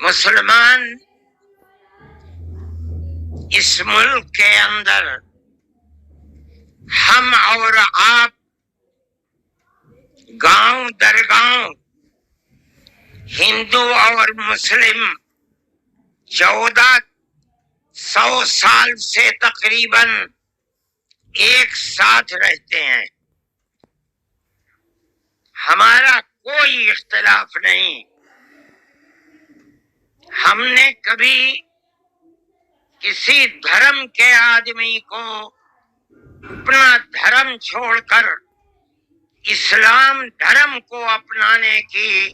مسلمان اس ملک کے اندر ہم اور آپ گاؤں در گاؤں ہندو اور مسلم 1400 سال سے تقریباً ایک ساتھ رہتے ہیں. ہمارا کوئی اختلاف نہیں. ہم نے کبھی کسی دھرم کے آدمی کو اپنا دھرم چھوڑ کر اسلام دھرم کو اپنانے کی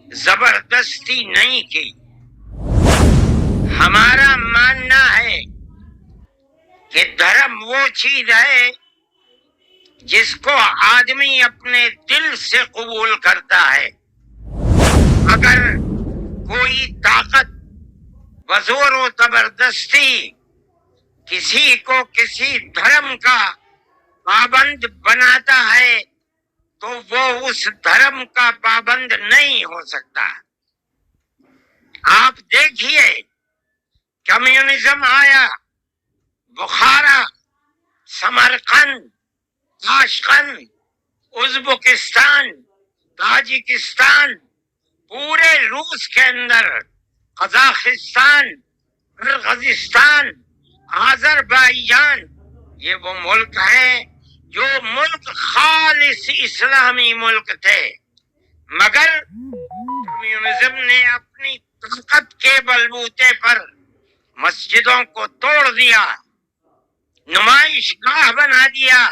زبردستی نہیں کی. ہمارا ماننا ہے کہ دھرم وہ چیز ہے جس کو آدمی اپنے دل سے قبول کرتا ہے. اگر کوئی طاقت بزور و زبردستی کسی کو کسی دھرم کا پابند بناتا ہے تو وہ اس دھرم کا پابند نہیں ہو سکتا. آپ دیکھیے کمیونزم آیا، بخارا، سمرقند، تاشقند، ازبکستان، تاجکستان، پورے روس کے اندر، قزاقستان، قرغیزستان، آذربائیجان، یہ وہ ملک ہیں جو ملک خالص اسلامی ملک تھے، مگر کمیونزم نے اپنی طاقت کے بلبوتے پر مسجدوں کو توڑ دیا، نمائش گاہ بنا دیا،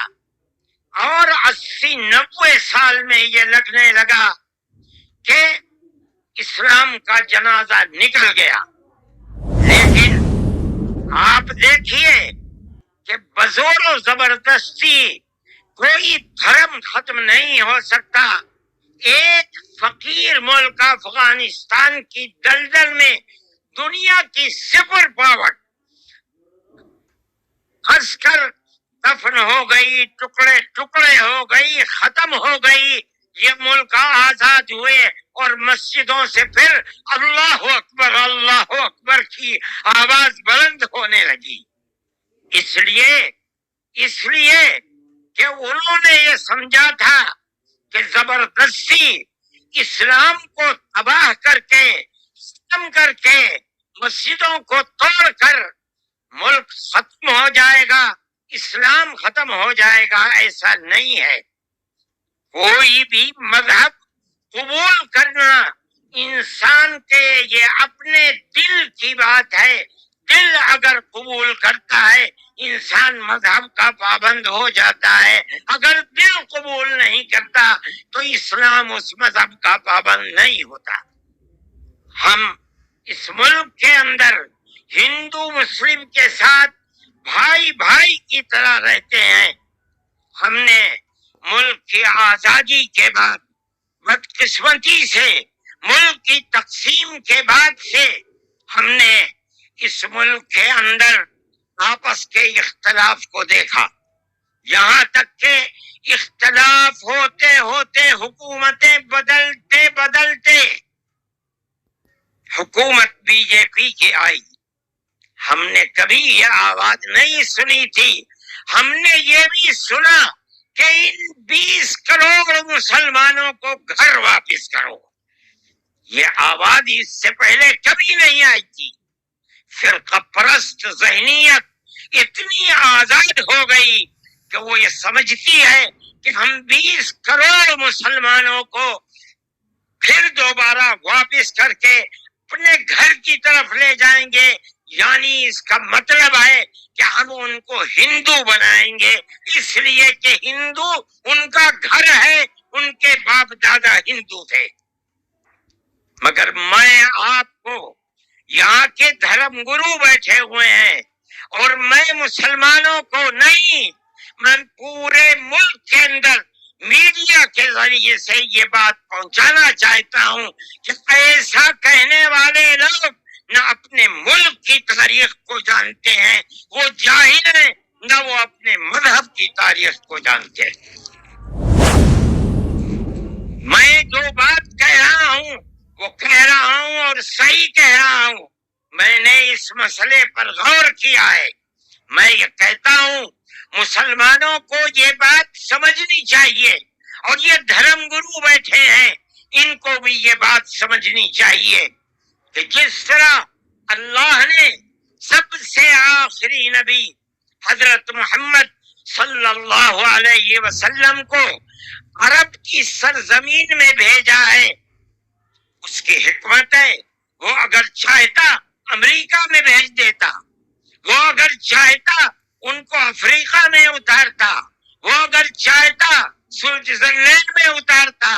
اور 80-90 سال میں یہ لگنے لگا کہ اسلام کا جنازہ نکل گیا. لیکن آپ دیکھیے کہ بزور و زبردستی کوئی دھرم ختم نہیں ہو سکتا. ایک فقیر ملک افغانستان کی دلدل میں دنیا کی 0 پاور پھنس کر دفن ہو گئی، ٹکڑے ٹکڑے ہو گئی، ختم ہو گئی. یہ ملک آزاد ہوئے اور مسجدوں سے پھر اللہ اکبر کی آواز بلند ہونے لگی. اس لیے کہ انہوں نے یہ سمجھا تھا کہ زبردستی اسلام کو تباہ کر کے، ختم کر کے، مسجدوں کو توڑ کر ملک ختم ہو جائے گا، اسلام ختم ہو جائے گا. ایسا نہیں ہے. کوئی بھی مذہب قبول کرنا انسان کے یہ اپنے دل کی بات ہے. دل اگر قبول کرتا ہے انسان مذہب کا پابند ہو جاتا ہے. اگر دل قبول نہیں کرتا تو اسلام اس مذہب کا پابند نہیں ہوتا. ہم اس ملک کے اندر ہندو مسلم کے ساتھ بھائی بھائی کی طرح رہتے ہیں. ہم نے ملک کی آزادی کے بعد بدقسمتی سے ملک کی تقسیم کے بعد سے ہم نے اس ملک کے اندر آپس کے اختلاف کو دیکھا. یہاں تک کہ اختلاف ہوتے ہوتے حکومتیں بدلتے حکومت بی جے پی کی آئی. ہم نے کبھی یہ آواز نہیں سنی تھی. ہم نے یہ بھی سنا کہ ان 20 کروڑ مسلمانوں کو گھر واپس کرو. یہ آواز اس سے پہلے کبھی نہیں آئی تھی. فرقہ پرست ذہنیت اتنی آزاد ہو گئی کہ وہ یہ سمجھتی ہے کہ ہم 20 کروڑ مسلمانوں کو پھر دوبارہ واپس کر کے اپنے گھر کی طرف لے جائیں گے. یعنی اس کا مطلب ہے کہ ہم ان کو ہندو بنائیں گے، اس لیے کہ ہندو ان کا گھر ہے، ان کے باپ دادا ہندو تھے. مگر میں آپ کو یہاں کے دھرم گرو بیٹھے ہوئے ہیں اور میں مسلمانوں کو نہیں، میں پورے ملک کے اندر میڈیا کے ذریعے سے یہ بات پہنچانا چاہتا ہوں کہ ایسا کہنے والے لوگ نہ اپنے ملک کی تاریخ کو جانتے ہیں، وہ جاہل ہیں، نہ وہ اپنے مذہب کی تاریخ کو جانتے ہیں. میں جو بات کہہ رہا ہوں وہ کہہ رہا ہوں اور صحیح کہہ رہا ہوں، میں نے اس مسئلے پر غور کیا ہے۔ میں یہ کہتا ہوں مسلمانوں کو یہ بات سمجھنی چاہیے، اور یہ دھرم گرو بیٹھے ہیں ان کو بھی یہ بات سمجھنی چاہیے کہ جس طرح اللہ نے سب سے آخری نبی حضرت محمد صلی اللہ علیہ وسلم کو عرب کی سرزمین میں بھیجا ہے، اس کی حکمت ہے۔ وہ اگر چاہتا امریکہ میں بھیج دیتا، وہ اگر چاہتا ان کو افریقہ میں اتارتا، وہ اگر چاہتا سوئٹزرلینڈ میں اتارتا،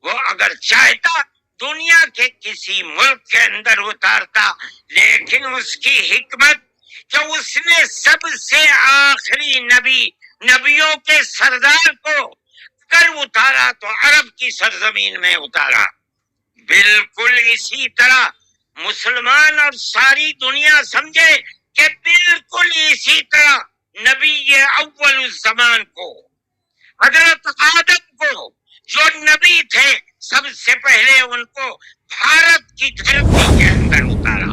وہ اگر چاہتا دنیا کے کسی ملک کے اندر اتارتا، لیکن اس کی حکمت کہ اس نے سب سے آخری نبی، نبیوں کے سردار کو کر اتارا تو عرب کی سرزمین میں اتارا۔ بالکل اسی طرح مسلمان اور ساری دنیا سمجھے کہ بالکل اسی طرح نبی اول الزمان کو، حضرت آدم کو جو نبی تھے، سب سے پہلے ان کو بھارت کی دھرتی کے اندر اتارا۔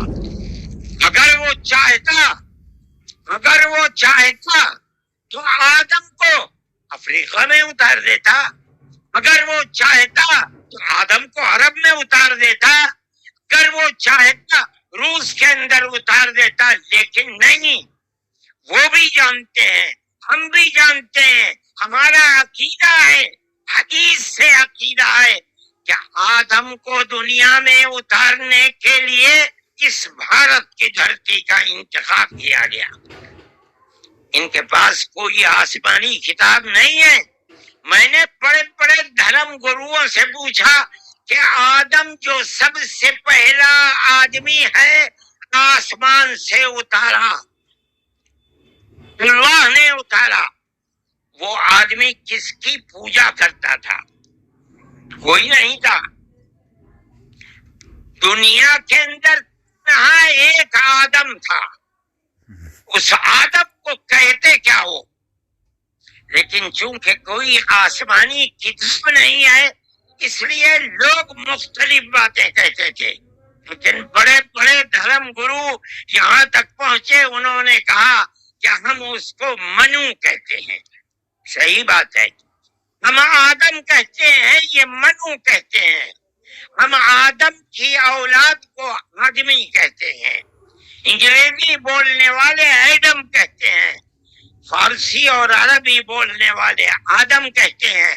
اگر وہ چاہتا تو آدم کو افریقہ میں اتار دیتا، اگر وہ چاہتا تو آدم کو عرب میں اتار دیتا، اگر وہ چاہتا روس کے اندر اتار دیتا، لیکن نہیں۔ وہ بھی جانتے ہیں، ہم بھی جانتے ہیں، ہمارا عقیدہ ہے، حدیث سے عقیدہ ہے کہ آدم کو دنیا میں اتارنے کے لیے اس بھارت کی دھرتی کا انتخاب کیا گیا۔ ان کے پاس کوئی آسمانی کتاب نہیں ہے۔ میں نے بڑے بڑے دھرم گروؤں سے پوچھا کہ آدم جو سب سے پہلا آدمی ہے آسمان سے اتارا، اللہ نے اتارا، وہ آدمی کس کی پوجا کرتا تھا؟ کوئی نہیں تھا دنیا کے اندر، یہاں ایک آدم تھا۔ اس آدم کو کہتے کیا ہو؟ لیکن چونکہ کوئی آسمانی کتاب نہیں ہے، اس لیے لوگ مختلف باتیں کہتے تھے۔ لیکن بڑے بڑے دھرم گرو یہاں تک پہنچے، انہوں نے کہا کہ ہم اس کو منو کہتے ہیں۔ صحیح بات ہے، ہم آدم کہتے ہیں، یہ منو کہتے ہیں۔ ہم آدم کی اولاد کو آدمی کہتے ہیں، انگریزی بولنے والے ایڈم کہتے ہیں، فارسی اور عربی بولنے والے آدم کہتے ہیں،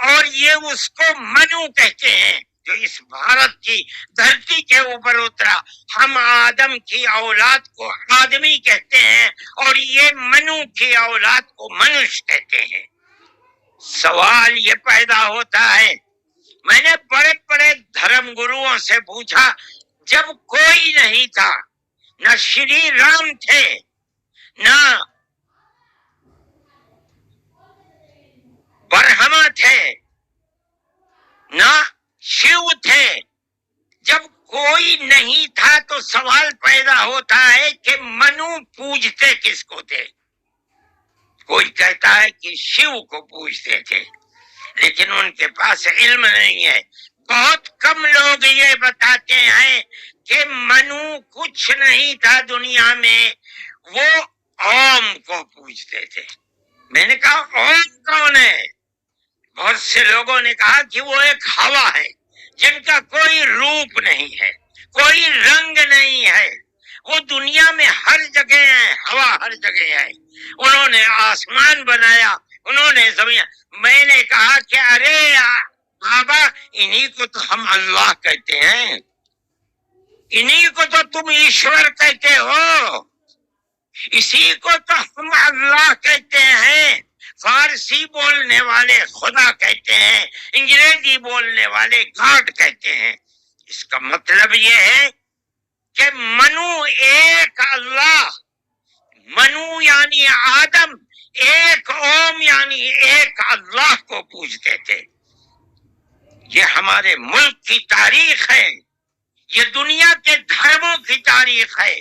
اور یہ اس کو منو کہتے ہیں جو اس بھارت کی دھرتی کے اوپر اترا۔ ہم آدم کی اولاد کو آدمی کہتے ہیں اور یہ منو کی اولاد کو منش کہتے ہیں۔ سوال یہ پیدا ہوتا ہے، میں نے بڑے بڑے دھرم گروؤں سے پوچھا، جب کوئی نہیں تھا، نہ شری رام تھے، نہ برہما تھے، نہ شیو تھے، جب کوئی نہیں تھا تو سوال پیدا ہوتا ہے کہ منو پوجتے کس کو تھے؟ کوئی کہتا ہے کہ شیو کو پوجتے تھے، لیکن ان کے پاس علم نہیں ہے۔ بہت کم لوگ یہ بتاتے ہیں کہ منو کچھ نہیں تھا دنیا میں، وہ اوم کو پوجتے تھے۔ میں نے کہا اوم کون ہے؟ بہت سے لوگوں نے کہا کہ وہ ایک ہوا ہے جن کا کوئی روپ نہیں ہے، کوئی رنگ نہیں ہے، وہ دنیا میں ہر جگہ ہے، ہوا ہر جگہ ہے۔ انہوں نے آسمان بنایا، انہوں نے زمین۔ میں نے کہا کہ ارے بابا، انہی کو تو ہم اللہ کہتے ہیں، انہی کو تو تم ایشور کہتے ہو، اسی کو تو ہم اللہ کہتے ہیں۔ فارسی بولنے والے خدا کہتے ہیں، انگریزی بولنے والے گاڈ کہتے ہیں۔ اس کا مطلب یہ ہے کہ منو ایک اللہ، منو یعنی آدم، ایک اوم یعنی ایک اللہ کو پوجتے تھے۔ یہ ہمارے ملک کی تاریخ ہے، یہ دنیا کے دھرموں کی تاریخ ہے۔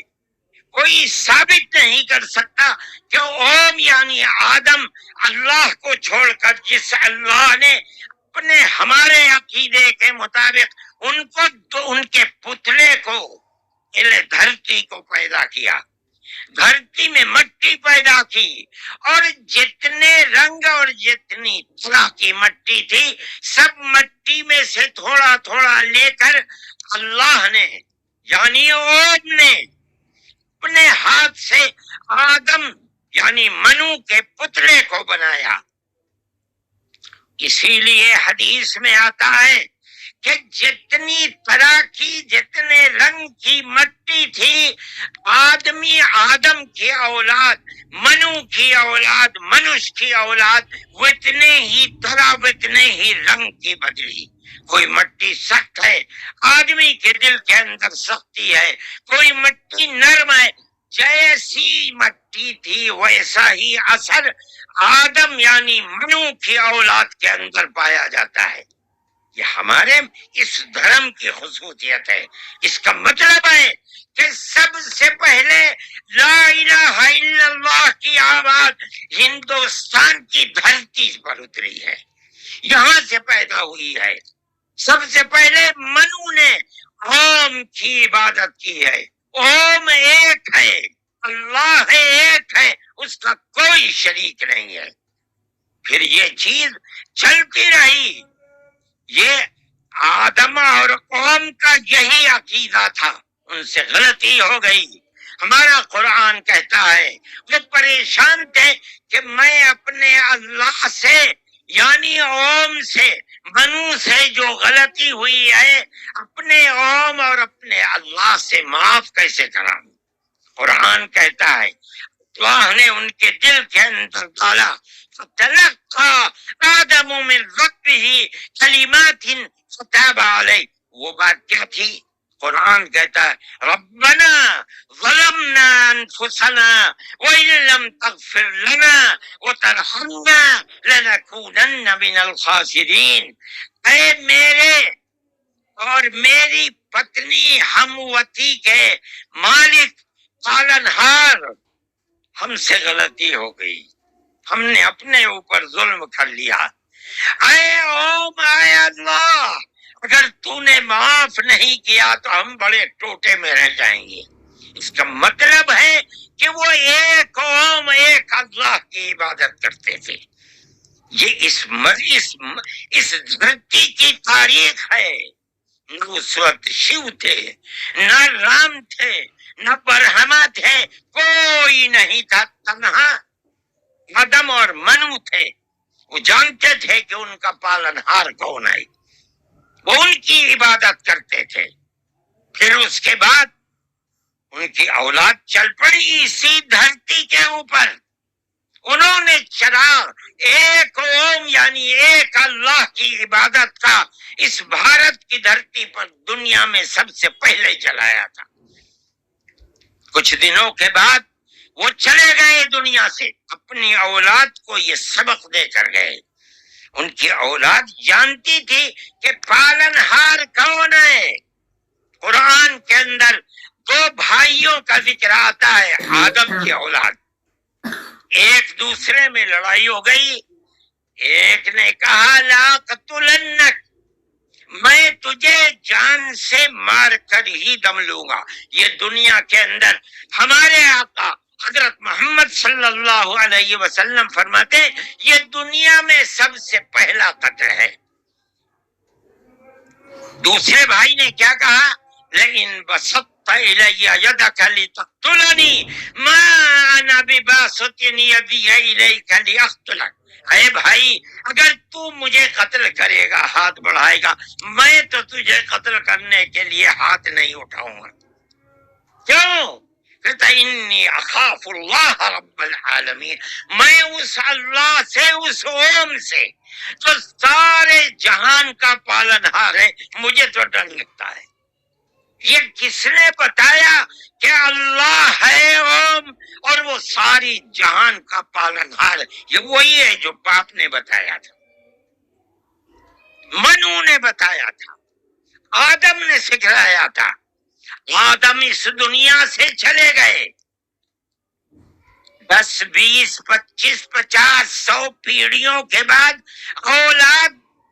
کوئی ثابت نہیں کر سکتا کہ اوم یعنی آدم اللہ کو چھوڑ کر جس اللہ نے اپنے ہمارے عقیدے کے مطابق ان کے پتلے کو دھرتی کو پیدا کیا، دھرتی میں مٹی پیدا کی، اور جتنے رنگ اور جتنی طرح کی مٹی تھی سب مٹی میں سے تھوڑا تھوڑا لے کر اللہ نے یعنی اوم نے اپنے ہاتھ سے آدم یعنی منو کے پتلے کو بنایا۔ اسی لیے حدیث میں آتا ہے کہ جتنی طرح کی جتنے رنگ کی مٹی تھی آدم کی اولاد، منو کی اولاد، منش کی اولاد اتنے ہی طرح اتنے ہی رنگ کی بدلی۔ کوئی مٹی سخت ہے، آدمی کے دل کے اندر سختی ہے، کوئی مٹی نرم ہے، جیسی مٹی تھی ویسا ہی اثر آدم یعنی منو کی اولاد کے اندر پایا جاتا ہے۔ یہ ہمارے اس دھرم کی خصوصیت ہے۔ اس کا مطلب ہے کہ سب سے پہلے لا الہ الا اللہ کی آواز ہندوستان کی دھرتی پر اتری ہے، یہاں سے پیدا ہوئی ہے۔ سب سے پہلے منو نے اوم کی عبادت کی ہے۔ اوم ایک ہے، اللہ ہے، ایک ہے، اس کا کوئی شریک نہیں ہے۔ پھر یہ چیز چلتی رہی۔ یہ آدم اور قوم کا یہی عقیدہ تھا، ان سے غلطی ہو گئی۔ ہمارا قرآن کہتا ہے وہ پریشان تھے کہ میں اپنے اللہ سے یعنی اوم سے منو سے جو غلطی ہوئی ہے اپنے اوم اور اپنے اللہ سے معاف کیسے کراؤں۔ قرآن کہتا ہے اللہ نے ان کے دل کے اندر ڈالا، فتلقى آدم من ربه کلمات فتاب علیہ۔ وہ بات کیا تھی؟ قرآن کہتا ہے ربنا ظلمنا انفسنا وان لم تغفر لنا وترحمنا لنكونن من الخاسرین۔ اے میرے اور میری پتنی ہم وطی کے مالک پالنہار، ہم سے غلطی ہو گئی، ہم نے اپنے اوپر ظلم کر لیا۔ اے اوم، اے اللہ، اگر تو نے معاف نہیں کیا تو ہم بڑے ٹوٹے میں رہ جائیں گے۔ اس کا مطلب ہے کہ وہ ایک اوم ایک اللہ کی عبادت کرتے تھے۔ یہ اس دھرتی کی تاریخ ہے۔ نہ اس وقت شیو تھے، نہ رام تھے، نہ برہما تھے، کوئی نہیں تھا، تنہا آدم اور منو تھے۔ وہ جانتے تھے کہ ان کا پالنہار کون ہے، وہ ان کی عبادت کرتے تھے۔ پھر اس کے بعد ان کی اولاد چل پڑی اسی دھرتی کے اوپر، انہوں نے چراغ ایک اوم یعنی ایک اللہ کی عبادت کا اس بھارت کی دھرتی پر دنیا میں سب سے پہلے جلایا تھا۔ کچھ دنوں کے بعد وہ چلے گئے دنیا سے، اپنی اولاد کو یہ سبق دے کر گئے۔ ان کی اولاد جانتی تھی کہ پالنہار کون ہے۔ قرآن کے اندر دو بھائیوں کا ذکر آتا ہے، آدم کی اولاد، ایک دوسرے میں لڑائی ہو گئی۔ ایک نے کہا لا قتلنک، میں تجھے جان سے مار کر ہی دم لوں گا۔ یہ دنیا کے اندر ہمارے آقا حضرت محمد صلی اللہ علیہ وسلم فرماتے یہ دنیا میں سب سے پہلا قتل ہے۔ دوسرے بھائی نے کیا کہا؟ لئن بسطت الی یدک لتقتلنی ما انا بباسط یدی الیک لاقتلک۔ اے بھائی، اگر تو مجھے قتل کرے گا، ہاتھ بڑھائے گا، میں تو تجھے قتل کرنے کے لیے ہاتھ نہیں اٹھاؤں گا۔ کیوں؟ کہتا انی اخاف اللہ رب العالمین، میں اس اللہ سے، اس اوم سے جو سارے جہان کا پالنہار ہے، مجھے تو ڈر لگتا ہے۔ یہ کس نے بتایا کہ اللہ ہے اوم اور وہ ساری جہان کا پالنہار؟ یہ وہی ہے جو باپ نے بتایا تھا، منو نے بتایا تھا، آدم نے سکھلایا تھا۔ آدم اس دنیا سے چلے گئے، 10 20 25 50 100 پیڑھیوں کے بعد اولاد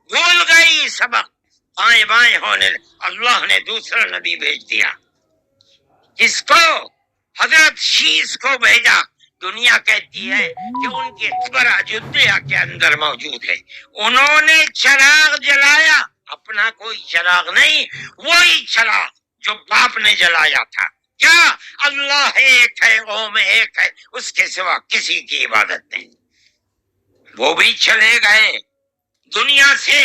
بھول گئی سبق۔ بائیں بائیں ہونے، اللہ نے دوسرا نبی بھیج دیا، جس کو حضرت شیس کو بھیجا۔ دنیا کہتی ہے کہ ان کی قبر اجودھیا کے اندر موجود ہے۔ انہوں نے چراغ جلایا، اپنا کوئی چراغ نہیں، وہی چراغ جو باپ نے جلایا تھا۔ کیا؟ اللہ ایک ہے، اوم ایک ہے، اس کے سوا کسی کی عبادت نہیں۔ وہ بھی چلے گئے دنیا سے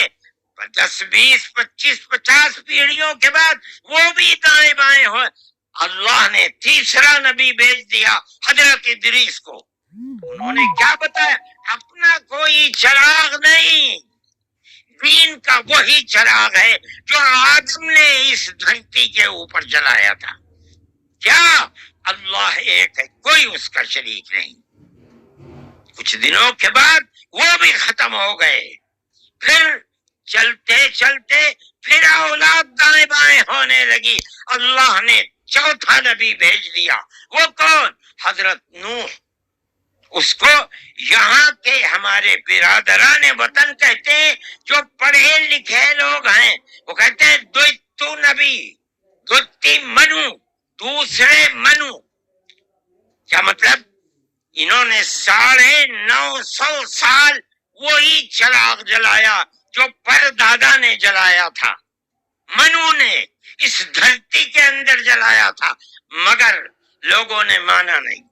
10 20 25 50 پیڑھیوں کے بعد، وہ بھی دائیں بائیں ہوئے۔ اللہ نے تیسرا نبی بھیج دیا حضرت ادریس کو۔ انہوں نے کیا بتایا؟ اپنا کوئی چراغ نہیں، دین کا وہی چراغ ہے جو آدم نے اس دھرتی کے اوپر جلایا تھا۔ کیا؟ اللہ ایک ہے، کوئی اس کا شریک نہیں۔ کچھ دنوں کے بعد وہ بھی ختم ہو گئے، پھر چلتے چلتے پھر اولاد دائیں بائیں ہونے لگی۔ اللہ نے چوتھا نبی بھیج دیا، وہ کون؟ حضرت نوح۔ اس کو یہاں کے ہمارے برادران وطن کہتے ہیں، جو پڑھے لکھے لوگ ہیں، وہ کہتے ہیں دوتو نبی، دوتی منو، دوسرے منو۔ کیا مطلب؟ انہوں نے 950 سال وہی چراغ جلایا جو پردادا نے جلایا تھا، منو نے اس دھرتی کے اندر جلایا تھا، مگر لوگوں نے مانا نہیں،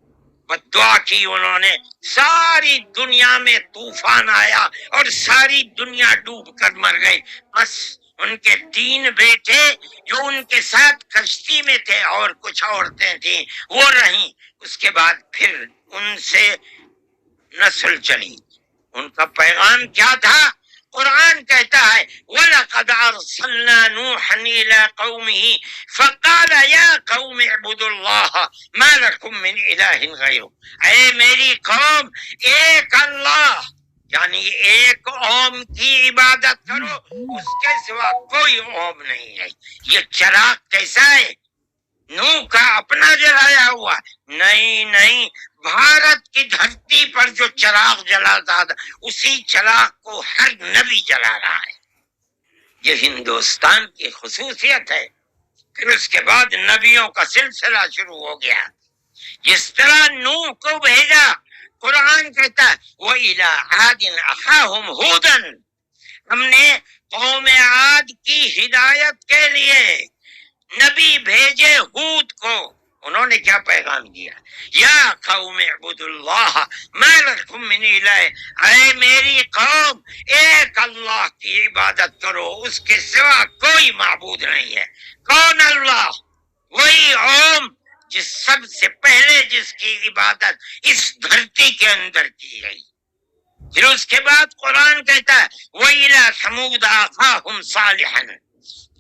بدعا کی انہوں نے۔ ساری دنیا میں طوفان آیا اور ساری دنیا ڈوب کر مر گئی، بس ان کے 3 بیٹے جو ان کے ساتھ کشتی میں تھے اور کچھ عورتیں تھیں وہ رہیں۔ اس کے بعد پھر ان سے نسل چلی۔ ان کا پیغام کیا تھا؟ قرآن کہتا ہے وَلَقَدْ أَرْسَلْنَا نُوحًا إِلَىٰ قَوْمِهِ فَقَالَ يَا قَوْمِ اعْبُدُوا اللَّهَ مَا لَكُم مِّنْ إِلَٰهٍ غَيْرُهُ۔ اے میری قوم، ایک اللہ یعنی ایک اوم کی عبادت کرو، اس کے سوا کوئی اوم نہیں ہے۔ یہ چراغ کیسا ہے؟ نوح کا اپنا جلایا ہوا؟ نہیں، بھارت کی دھرتی پر جو چراغ جلاتا تھا اسی چراغ کو ہر نبی جلا رہا ہے۔ یہ ہندوستان کی خصوصیت ہے۔ پھر اس کے بعد نبیوں کا سلسلہ شروع ہو گیا۔ جس طرح نوح کو بھیجا، قرآن کہتا ہے وَإِلَىٰ عَادٍ أَخَاهُمْ هُودًا، ہم نے قوم عاد کی ہدایت کے لیے نبی بھیجے ہود کو۔ انہوں نے کیا پیغام دیا؟ یا قوم اعبدوا اللہ ما لکم من الہ، اے میری قوم ایک اللہ کی عبادت کرو، اس کے سوا کوئی معبود نہیں ہے۔ کون اللہ؟ وہی اوم جس سب سے پہلے جس کی عبادت اس دھرتی کے اندر کی گئی۔ پھر اس کے بعد قرآن کہتا ہے وَإِلَىٰ ثَمُودَ أَخَاهُمْ صَالِحًا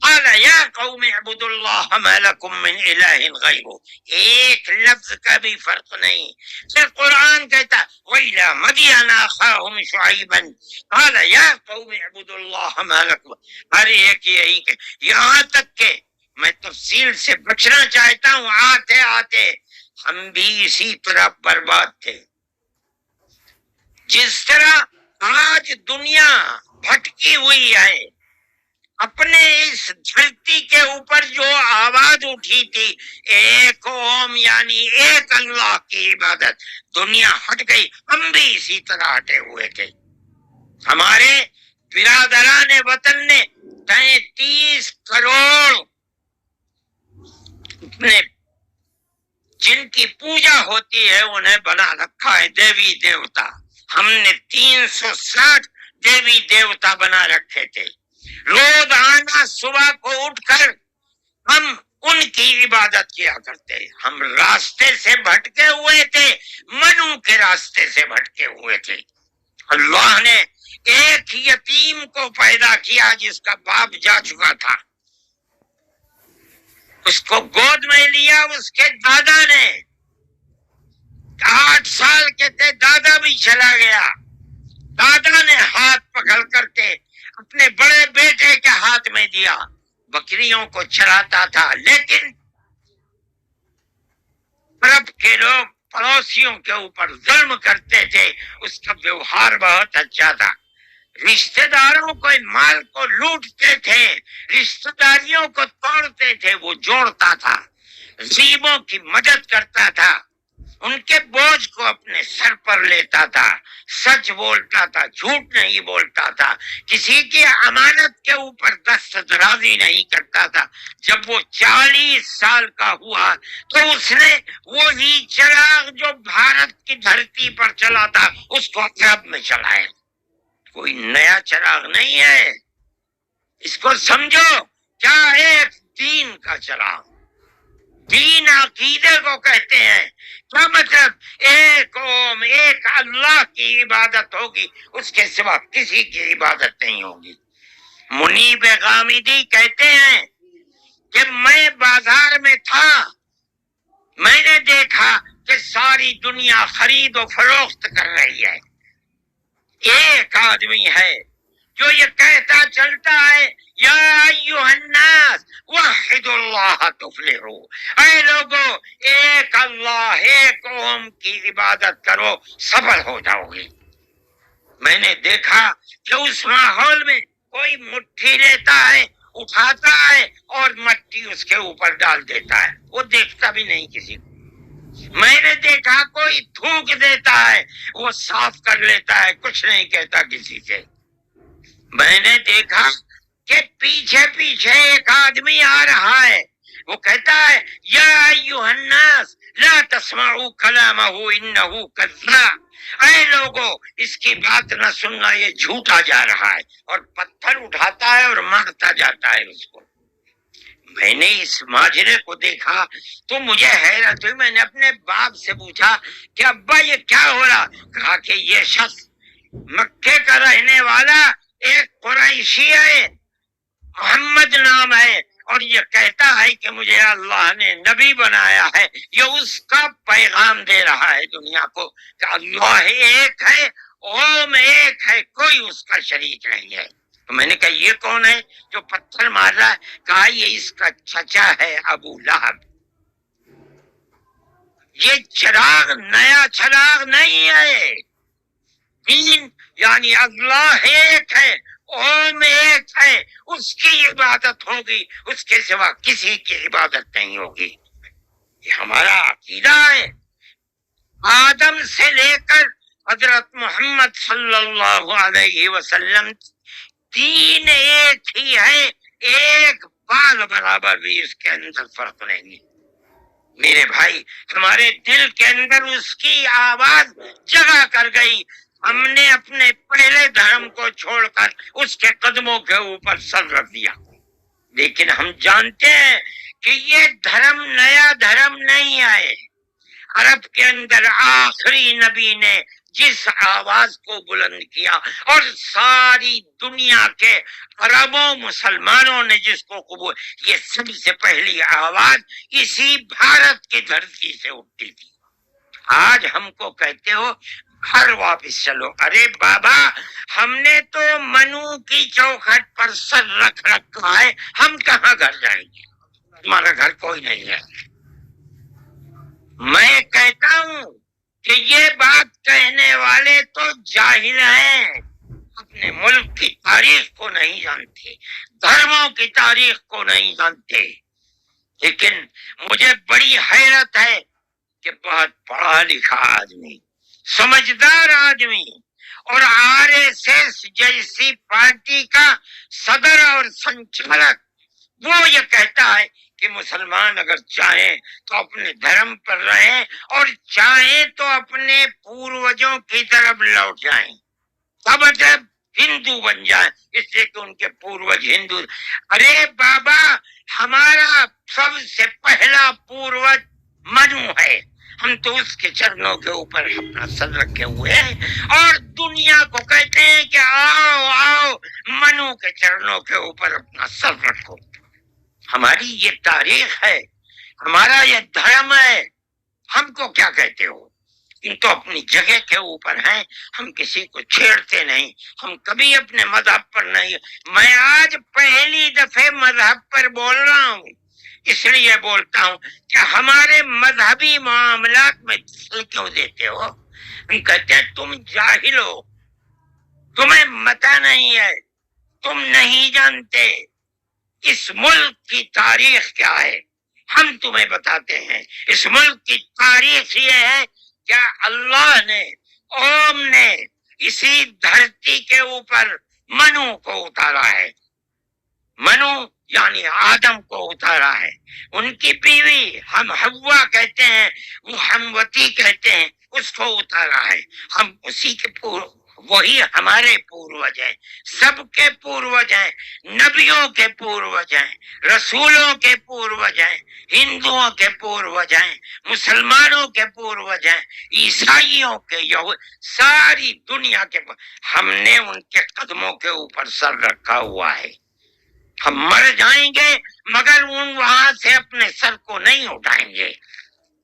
قَالَ يَا قَوْمِ اعْبُدُوا اللَّهَ مَا لَكُم مِّنْ إِلَٰهٍ غَيْرُهُ، ایک لفظ کا بھی فرق نہیں۔ پھر قرآن کہتا ہے وَإِلَىٰ مَدْيَنَ أَخَاهُمْ شُعَيْبًا قَالَ يَا قَوْمِ اعْبُدُوا اللَّهَ مَا لَكُم، ہر ایک یہی کہ یہاں تک کہ میں تفصیل سے بچنا چاہتا ہوں، آتے آتے ہم بھی اسی طرح برباد تھے۔ جس طرح آج دنیا بھٹکی ہوئی ہے، اپنے اس دھرتی کے اوپر جو آواز اٹھی تھی ایک اوم یعنی ایک اللہ کی عبادت، دنیا ہٹ گئی، ہم بھی اسی طرح ہٹے ہوئے تھے۔ ہمارے برادران وطن نے 33 کروڑ اپنے جن کی پوجا ہوتی ہے انہیں بنا رکھا ہے دیوی دیوتا۔ ہم نے 360 دیوی دیوتا بنا رکھے تھے۔ روزانہ صبح کو اٹھ کر ہم ان کی عبادت کیا کرتے۔ ہم راستے سے بھٹکے ہوئے تھے، منو کے راستے سے بھٹکے ہوئے تھے۔ اللہ نے ایک یتیم کو پیدا کیا جس کا باپ جا چکا تھا، اس کو گود میں لیا اس کے دادا نے۔ 8 سال کے تھے، دادا بھی چلا گیا۔ دادا نے ہاتھ پکڑ کر کے اپنے بڑے بیٹے کے ہاتھ میں دیا، بکریوں کو چراتا تھا، لیکن عرب کے لوگ پڑوسیوں کے اوپر ظلم کرتے تھے، اس کا ویوہار بہت اچھا تھا۔ رشتہ داروں کو مال کو لوٹتے تھے، رشتہ داریوں کو توڑتے تھے، وہ جوڑتا تھا، غریبوں کی مدد کرتا تھا، ان کے بوجھ کو اپنے سر پر لیتا تھا، سچ بولتا تھا، جھوٹ نہیں بولتا تھا، کسی کی امانت کے اوپر دست درازی نہیں کرتا تھا۔ جب وہ 40 سال کا ہوا تو اس نے وہی چراغ جو بھارت کی دھرتی پر چلا تھا اس کو عرب میں چلایا۔ کوئی نیا چراغ نہیں ہے، اس کو سمجھو، کیا ایک دین کا چراغ، دین عقیدے کو کہتے ہیں۔ کیا مطلب؟ ایک قوم، ایک اللہ کی عبادت ہوگی، اس کے سوا کسی کی عبادت نہیں ہوگی۔ منیب غامدی کہتے ہیں کہ میں بازار میں تھا، میں نے دیکھا کہ ساری دنیا خرید و فروخت کر رہی ہے، ایک آدمی ہے جو یہ کہتا چلتا ہے یا ایھا الناس وحد اللہ تفلحوا، اے لوگو ایک اللہ، ایک قوم کی عبادت کرو، سفل ہو جاؤ گے۔ میں نے دیکھا کہ اس ماحول میں کوئی مٹھی لیتا ہے، اٹھاتا ہے اور مٹی اس کے اوپر ڈال دیتا ہے، وہ دیکھتا بھی نہیں کسی کو۔ میں نے دیکھا کوئی تھوک دیتا ہے، وہ صاف کر لیتا ہے، کچھ نہیں کہتا کسی سے۔ میں نے دیکھا کہ پیچھے پیچھے ایک آدمی آ رہا ہے، وہ کہتا ہے یا ایھا الناس لا تسمعوا کلامہ انہ کذاب، اے لوگو اس کی بات نہ سننا، یہ جھوٹا جا رہا ہے، اور پتھر اٹھاتا ہے اور مارتا جاتا ہے اس کو۔ میں نے اس ماجرے کو دیکھا تو مجھے حیرت ہوئی، میں نے اپنے باپ سے پوچھا کہ ابا یہ کیا ہو رہا؟ کہا کہ یہ شخص مکے کا رہنے والا ایک قریشی ہے، محمد نام ہے، اور یہ کہتا ہے کہ مجھے اللہ نے نبی بنایا ہے، یہ اس کا پیغام دے رہا ہے دنیا کو کہ اللہ ایک ہے، اوم ایک ہے، کوئی اس کا شریک نہیں ہے۔ تو میں نے کہا یہ کون ہے جو پتھر مار رہا ہے؟ کہا یہ اس کا چچا ہے ابو لہب۔ یہ چراغ نیا چراغ نہیں ہے، دین یعنی اللہ ایک ہے، اوم ایک ہے، اس کی عبادت ہوگی، اس کے سوا کسی کی عبادت نہیں ہوگی۔ یہ ہمارا عقیدہ ہے۔ آدم سے لے کر حضرت محمد صلی اللہ علیہ وسلم دین ایک ہی ہے، ایک بال برابر بھی اس کے اندر فرق نہیں ہے۔ میرے بھائی، ہمارے دل کے اندر اس کی آواز جگہ کر گئی، ہم نے اپنے پہلے دھرم کو چھوڑ کر اس کے قدموں کے اوپر سر رکھ دیا۔ لیکن ہم جانتے ہیں کہ یہ دھرم نیا دھرم نہیں ہے۔ عرب کے اندر آخری نبی نے جس آواز کو بلند کیا اور ساری دنیا کے عربوں مسلمانوں نے جس کو قبول، یہ سب سے پہلی آواز اسی بھارت کی دھرتی سے اٹھتی تھی۔ آج ہم کو کہتے ہو گھر واپس چلو، ارے بابا ہم نے تو منو کی چوکھٹ پر سر رکھ رکھا ہے، ہم کہاں گھر جائیں گے؟ تمہارا گھر کوئی نہیں ہے۔ میں کہتا ہوں کہ یہ بات کہنے والے تو جاہل ہیں، اپنے ملک کی تاریخ کو نہیں جانتے، دھرموں کی تاریخ کو نہیں جانتے۔ لیکن مجھے بڑی حیرت ہے کہ بہت پڑھا لکھا آدمی، سمجھدار آدمی، اور RSS جیسی پارٹی کا صدر اور سنچالک، وہ یہ کہتا ہے کہ مسلمان اگر چاہیں تو اپنے دھرم پر رہیں اور چاہیں تو اپنے پوروجوں کی طرف لوٹ جائیں، مطلب ہندو بن جائیں، اس لیے کہ ان کے پوروج ہندو۔ ارے بابا ہمارا سب سے پہلا پوروج منو ہے، ہم تو اس کے چرنوں کے اوپر اپنا سر رکھے ہوئے ہیں، اور دنیا کو کہتے ہیں کہ آؤ آؤ منو کے چرنوں کے اوپر اپنا سر رکھو۔ ہماری یہ تاریخ ہے، ہمارا یہ دھرم ہے، ہم کو کیا کہتے ہو؟ ان تو اپنی جگہ کے اوپر ہیں، ہم کسی کو چھیڑتے نہیں، ہم کبھی اپنے مذہب پر نہیں۔ میں آج پہلی دفعہ مذہب پر بول رہا ہوں، اس لیے بولتا ہوں کہ ہمارے مذہبی معاملات میں دخل کیوں دیتے ہو؟ ہم کہتے ہیں تم جاہل ہو، تمہیں پتہ نہیں ہے، تم نہیں جانتے اس ملک کی تاریخ کیا ہے، ہم تمہیں بتاتے ہیں۔ اس ملک کی تاریخ یہ ہے کہ اللہ نے، اوم نے اسی دھرتی کے اوپر منو کو اتارا ہے۔ منو یعنی آدم کو اتارا ہے، ان کی بیوی ہم حوا کہتے ہیں، وہ ہموتی کہتے ہیں، اس کو اتارا ہے۔ ہم اسی کے وہی ہمارے پوروج ہیں، سب کے پوروج ہیں، نبیوں کے پوروج ہیں، رسولوں کے پوروج ہیں، ہندوؤں کے پوروج ہیں، مسلمانوں کے پوروج ہیں، عیسائیوں کے، ساری دنیا کے ہم نے ان کے قدموں کے اوپر سر رکھا ہوا ہے۔ ہم مر جائیں گے مگر وہاں سے اپنے سر کو نہیں اٹھائیں گے۔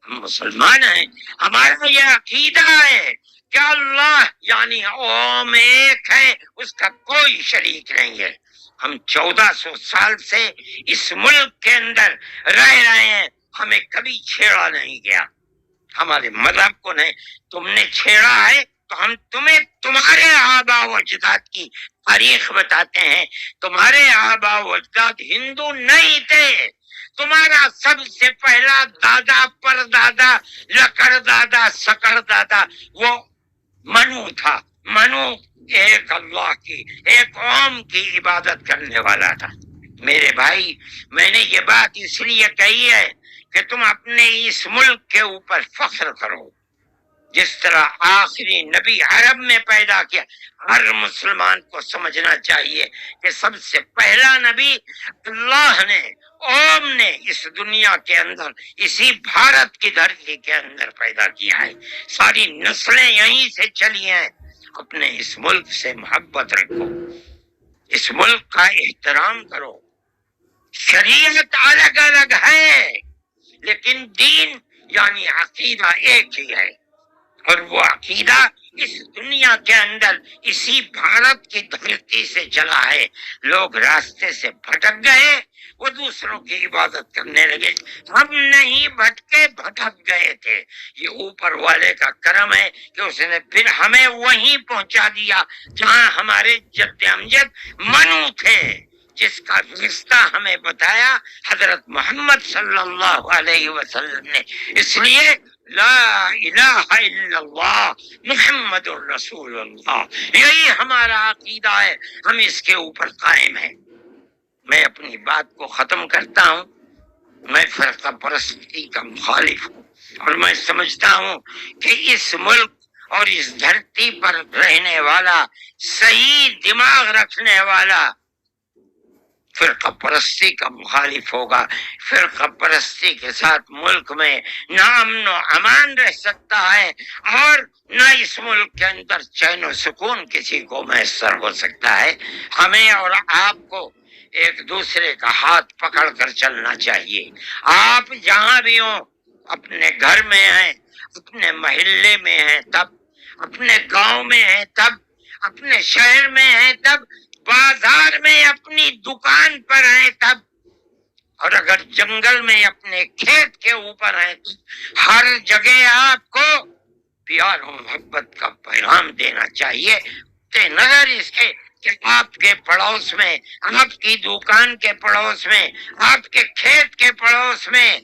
ہم مسلمان ہیں، ہمارا یہ عقیدہ ہے کہ اللہ یعنی اوم ایک ہے، اس کا کوئی شریک نہیں ہے۔ ہم 1400 سال سے اس ملک کے اندر رہ رہے ہیں، ہمیں کبھی چھیڑا نہیں گیا، ہمارے مذہب کو نہیں۔ تم نے چھیڑا ہے تو ہم تمہیں تمہارے آباء و اجداد کی تاریخ بتاتے ہیں۔ تمہارے آباء و اجداد ہندو نہیں تھے، تمہارا سب سے پہلا دادا، پر دادا، لکڑ دادا، سکڑ دادا وہ منو تھا۔ منو ایک اللہ کی، ایک اوم کی عبادت کرنے والا تھا۔ میرے بھائی، میں نے یہ بات اس لیے کہی ہے کہ تم اپنے اس ملک کے اوپر فخر کرو۔ جس طرح آخری نبی عرب میں پیدا کیا، ہر مسلمان کو سمجھنا چاہیے کہ سب سے پہلا نبی اللہ نے، اوم نے اس دنیا کے اندر، اسی بھارت کی دھرتی کے اندر پیدا کیا ہے۔ ساری نسلیں یہیں سے چلی ہیں۔ اپنے اس ملک سے محبت رکھو، اس ملک کا احترام کرو۔ شریعت الگ الگ ہے لیکن دین یعنی عقیدہ ایک ہی ہے، اور وہ عقیدہ اس دنیا کے اندر اسی بھارت کی دھرتی سے چلا ہے۔ لوگ راستے سے بھٹک گئے، وہ دوسروں کی عبادت کرنے لگے، ہم نہیں بھٹکے، بھٹک گئے تھے۔ یہ اوپر والے کا کرم ہے کہ اس نے پھر ہمیں وہیں پہنچا دیا جہاں ہمارے جد امجد منو تھے، جس کا رشتہ ہمیں بتایا حضرت محمد صلی اللہ علیہ وسلم نے۔ اس لیے لا الہ الا اللہ محمد الرسول اللہ، یہی ہمارا عقیدہ ہے، ہم اس کے اوپر قائم ہیں۔ میں اپنی بات کو ختم کرتا ہوں۔ میں فرقہ پرستی کا مخالف ہوں، اور میں سمجھتا ہوں کہ اس ملک اور اس دھرتی پر رہنے والا، صحیح دماغ رکھنے والا فرقہ پرستی کا مخالف ہوگا۔ فرقہ پرستی کے ساتھ ملک میں نہ امن و امان رہ سکتا ہے، اور نہ اس ملک کے اندر چین و سکون کسی کو میسر ہو سکتا ہے۔ ہمیں اور آپ کو ایک دوسرے کا ہاتھ پکڑ کر چلنا چاہیے۔ آپ جہاں بھی ہوں، اپنے گھر میں ہیں، اپنے محلے میں ہیں تب، اپنے گاؤں میں ہیں تب، اپنے شہر میں ہیں تب، بازار میں اپنی دکان پر ہیں تب، اور اگر جنگل میں اپنے کھیت کے اوپر ہیں تو ہر جگہ آپ کو پیار و محبت کا پیغام دینا چاہیے۔ کہ نظر اس کے کہ آپ کے پڑوس میں، آپ کی دکان کے پڑوس میں، آپ کے کھیت کے پڑوس میں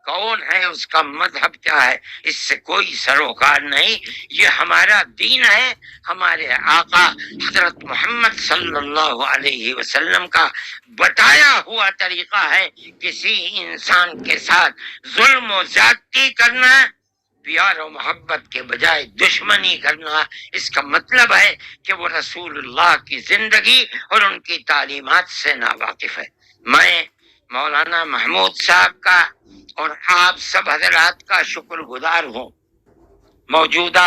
کون ہے، اس کا مذہب کیا ہے، اس سے کوئی سروکار نہیں۔ یہ ہمارا دین ہے، ہمارے آقا حضرت محمد صلی اللہ علیہ وسلم کا بتایا ہوا طریقہ ہے۔ کسی انسان کے ساتھ ظلم و زیادتی کرنا، پیار و محبت کے بجائے دشمنی کرنا، اس کا مطلب ہے کہ وہ رسول اللہ کی زندگی اور ان کی تعلیمات سے ناواقف ہے۔ میں مولانا محمود صاحب کا اور آپ سب حضرات کا شکر گزار ہوں۔ موجودہ